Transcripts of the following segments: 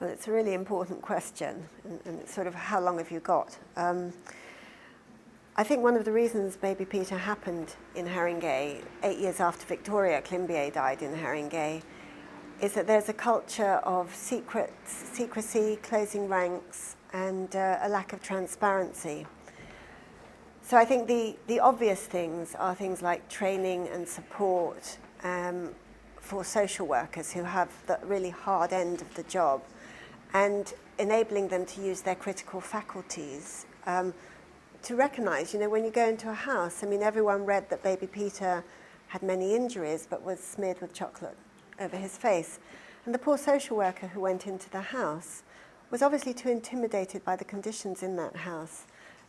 Well, it's a really important question, and it's sort of how long have you got? I think one of the reasons Baby Peter happened in Haringey, 8 years after Victoria Climbié died in Haringey, is that there's a culture of secrecy, closing ranks, and a lack of transparency. So I think the obvious things are things like training and support for social workers who have the really hard end of the job, and enabling them to use their critical faculties to recognise, when you go into a house, everyone read that Baby Peter had many injuries but was smeared with chocolate over his face. And the poor social worker who went into the house was obviously too intimidated by the conditions in that house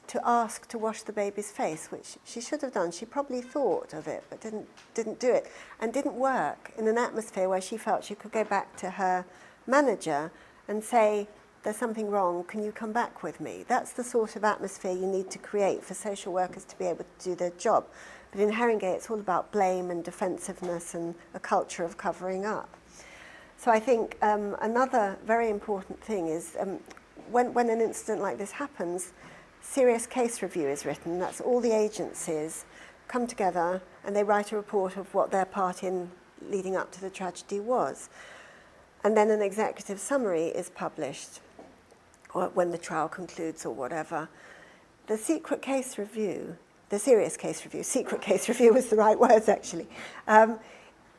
to ask to wash the baby's face, which she should have done. She probably thought of it, but didn't do it, and didn't work in an atmosphere where she felt she could go back to her manager and say, there's something wrong, can you come back with me? That's the sort of atmosphere you need to create for social workers to be able to do their job. But in Haringey, it's all about blame and defensiveness and a culture of covering up. So I think another very important thing is when an incident like this happens, serious case review is written. That's all the agencies come together and they write a report of what their part in leading up to the tragedy was. And then an executive summary is published, or when the trial concludes or whatever. The secret case review, the serious case review, secret case review was the right words actually,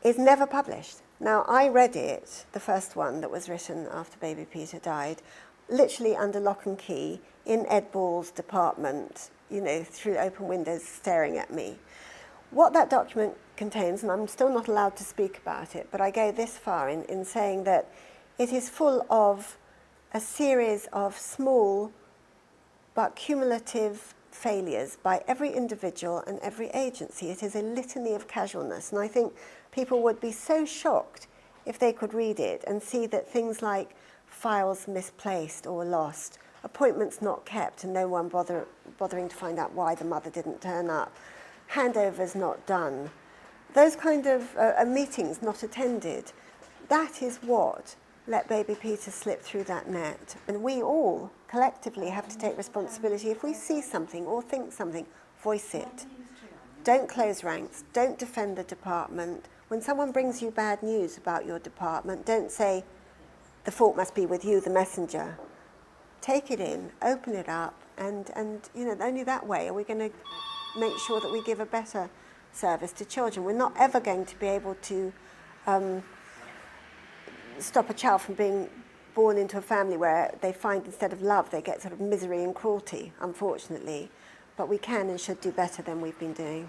is never published. Now, I read it, the first one that was written after Baby Peter died, literally under lock and key in Ed Ball's department, through open windows staring at me. What that document contains, and I'm still not allowed to speak about it, but I go this far in saying that it is full of a series of small but cumulative failures by every individual and every agency. It is a litany of casualness, and I think people would be so shocked if they could read it and see that things like files misplaced or lost, appointments not kept and no one bothering to find out why the mother didn't turn up, handovers not done, those kind of meetings not attended, that is what let Baby Peter slip through that net. And we all collectively have to take responsibility. If we see something or think something, voice it. Don't close ranks, don't defend the department. When someone brings you bad news about your department, don't say, the fault must be with you, the messenger. Take it in, open it up, and only that way are we going to make sure that we give a better service to children. We're not ever going to be able to stop a child from being born into a family where they find instead of love they get sort of misery and cruelty, unfortunately. But we can and should do better than we've been doing.